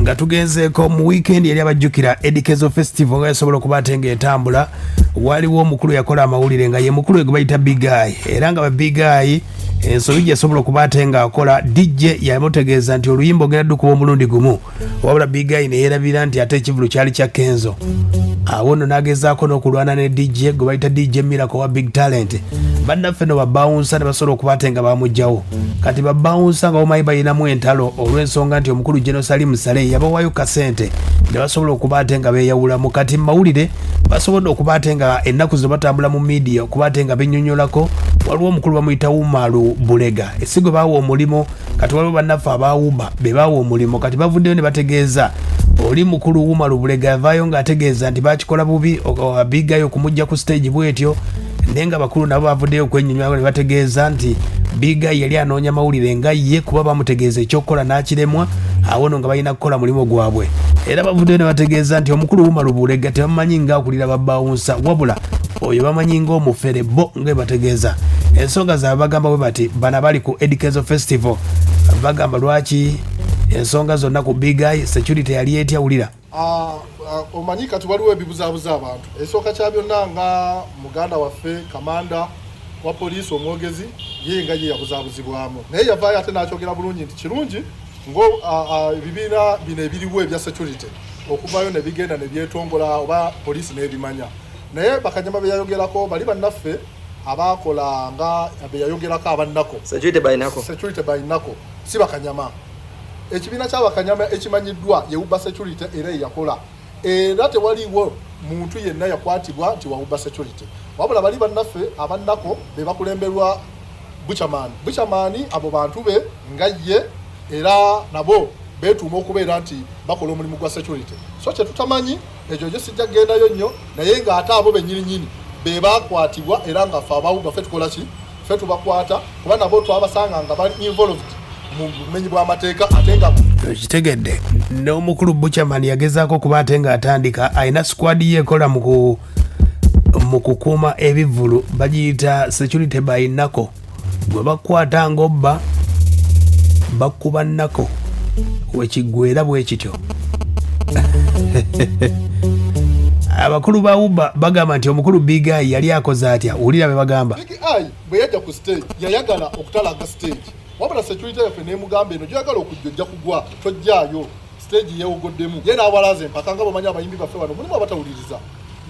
nga tugenzeeko mu weekend yali abajjukira Education Festival nga yasobola okubatenga etambula. Waliwo omukulu yakola amawulire nga ye mukulu gwe bayita Big Guy, era nga ba Big Guy ensobi gye yasobola okubatenga akola DJ yamutegeeza nti oluyimba ogenda ddukuba omulundi gumu, wabula Big Guy ne yeerabira nti ate ekivulu kyali kya Kenzo. Awo nno n'agezaako n'okulwana ne DJ gwe bayita DJ Miracle wa Big Talent. Bannaffe no babawunsa ne basobola okubatenga bamugjawo. Kati babawunsa nga omayi bayinamu entalo olw'ensonga nti omukulu General Salim Saleh yabawaayo kasente ne basobola okubatenga beeyawulamu. Kati mawulire basobodde okubatenga ennaku ze batambula mu media okubatenga bennyonnyolako. Waliwo omukulu bamuyita Umar Bulega, esigo baawa omulimo. Kati waliwo bannaffe abaawuba be baawa omulimo. Kati bavuddeyo ne bategeeza oli mukulu Umar Bulega yavaayo ng'ategeeza nti bakikola bubi Big Guy okumujja ku stage bwetyo, naye nga bakulu nabo bavuddeyo okwennyonnyolako ne bategeeza nti Big Guy yali anoonya mawulire nga ye kuba bamutegeeza ekyokukola n'akiremwa. Awo nno nga balina kukola mulimo gwabwe, era bavuddeyo ne bategeeza nti omukulu Umar Bulega tebamanyi ng'akulira babbawunsa, wabula oyo bamanyi ng'omufere bo nga bategeeza. Ensonga zaabwe bagamba bwe bati bana bali ku Education Festival, bagamba lwaki ensonga zonna ku Big Guy security yali etyawulira. Omanyi kati waliwo ebibuzaabuza abantu. Esooka kya byonna nga muganda waffe kamanda wa poliisi omwogezi ye nga ye yabuzaabuzibwamu, naye yavaayo ate n'akyogera bulungi nti kirungi ngo ebibiina bino ebiriwo ebya security okuvaayo ne bigenda ne byetongola oba poliisi n'ebimanya. Naye bakanyama be yayogerako bali bannaffe abaakola nga be yayogerako abannako security bayinako si bakanyama. Ekibiina ky'abakanyama ekimanyiddwa ye Uber Security era yakola, era tewaliwo muntu yenna yakwatibwa nti wa Uber Security, wabula bali bannaffe abannako be bakulemberwa Buchamani abo bantu be nga ye era nabo betuuma okubeera nti bakola omulimu gwa security. So kye tutamanyi ekyo gye sijja kugendayo nnyo, naye ng'ate abo bennyininyini be bakwatibwa era nga ffe abawuba ffe tukola ki, ffe tubakwata kuba nabo twabasanga nga bali involved mu bumenyi bw'amateeka ate nga kitegedde. N'omukulu Buchamani yagezaako okuba ate ng'atandika ayina squad ye ekola mu kukuuma ebivvulu, bagiyita security bayinako, gwe bakwata ng'obba bakuba nnako wekiggwera bwe kityo. Abakulu ba Uber bagamba nti omukulu Big Guy yali akoze atya, wulira be bagamba. Big Guy bwe yajja ku stage yayagala okutalaga stage, wabula security yaffe n'emugamba eno gyagala okujja kugwa tojjaayo stage yeewogoddemu. Ye n'awalaza empaka nga bamanyi abayimbi baffe bano mulimu abatawuliriza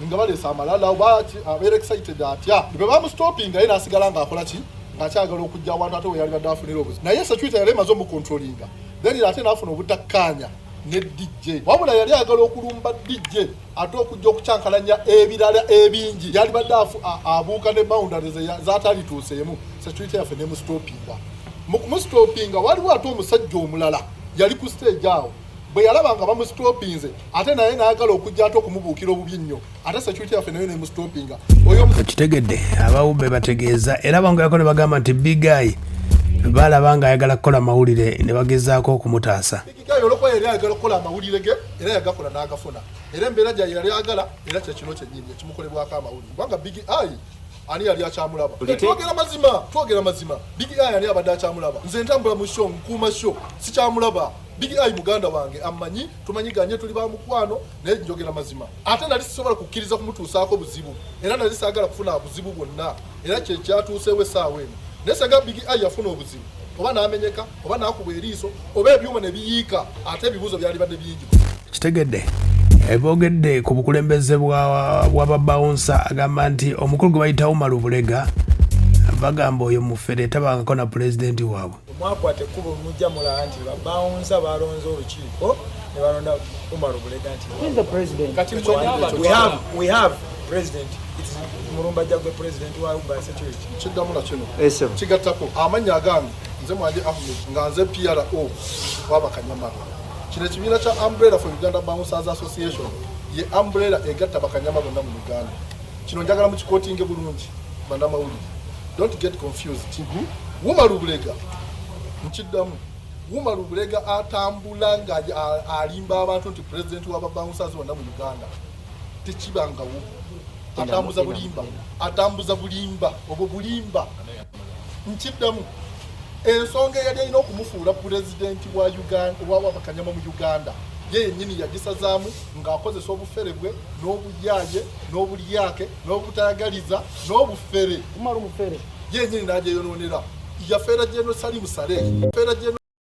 nga baleesa amalala oba abeera excited atya, bwe bamustoppinga ye n'asigala ng'akola ki, ng'akyagala okujja awantu ate we yali badde afunira obuzibu. Naye security yali emaze omukontrolinga, then ate n'afuna obutakkaanya ne DJ, wabula yali ayagala okulumba DJ ate okujja okucyankalanya ebirala ebingi, yali badde abuuka ne boundaries zaatalituuseemu. Security yaffe nemustoppinga. Mu kumustoppinga waliwo ate omusajja omulala yali ku stage awo, bwe yalaba nga bamustoppinze ate naye n'ayagala okujja ate okumubuukira obubi nnyo, ate security yaffe nayo nemustoppinga. Oyo kitegedde abawubbe bategeeza, era bangayako ne bagamba nti Big Guy balaba nga ayagala kukola mawulire ne bagezaako okumutaasa. Big Guy olwokuba yali ayagala okukola amawulire ge era yagakola n'agafuna, era embeera gye yali ayagala era kyekino kyennyini ekimukolebwako amawulire, kubanga Big Guy ani yali akyamulaba. Twogera mazima Big Guy yali abadde akyamulaba. Nze ntambula mu show nkuuma show sikyamulaba. Big Guy muganda wange amanyi, tumanyiganye tuli ba mukwano, naye njogera mazima. Ate nali sisobola kukkiriza kumutuusaako buzibu, era nali saagala kufuna buzibu bwonna, era kye kyatuuseewo essaawa eno. Naye singa Big Guy yafuna obuzibu oba n'amenyeka oba n'akubwa eriiso oba ebyuma ne biyiika, ate ebibuuzo byali badde bingi. Kitegedde ebogedde ku bukulembeze bw'ababawunsa agamba nti omukulu gwe bayita Umar Bulega bagamba oyo mufere tabangako na pulezidenti waabwe. Mwakwata ekkubo mujja mulaba nti babawunsa balonze olukiiko ne balonda Umar Bulega nti we have president. Mulumba jagwe president wa Uber Security. Kiddamu na kino kigattako amanya agange nze Mwanje Ahmed nga nze PRO w'abakanyama. Kino ekibiina kya Umbrella for Uganda Bouncers Association ye umbrella egatta bakanyama bonna mu Uganda. Kino njagala mukikootinge bulungi bannamawulire. Don't get confused. Umar Bulega nkiddamu, Umar Bulega atambula nga alimba abantu nti president w'ababouncers bonna mu Uganda. Tekibangawo. Atambuza bulimba obwo bulimba. Nkiddamu ensonga yali alina okumufuula pulezidenti wa Uganda w'abakanyama mu Uganda ye yennyini yagisazaamu ng'akozesa obufere bwe n'obujaaje n'obulyake n'obutayagaliza n'obufere Umar umufere ye yennyini n'agyeyonoonera yafeera General Salim Saleh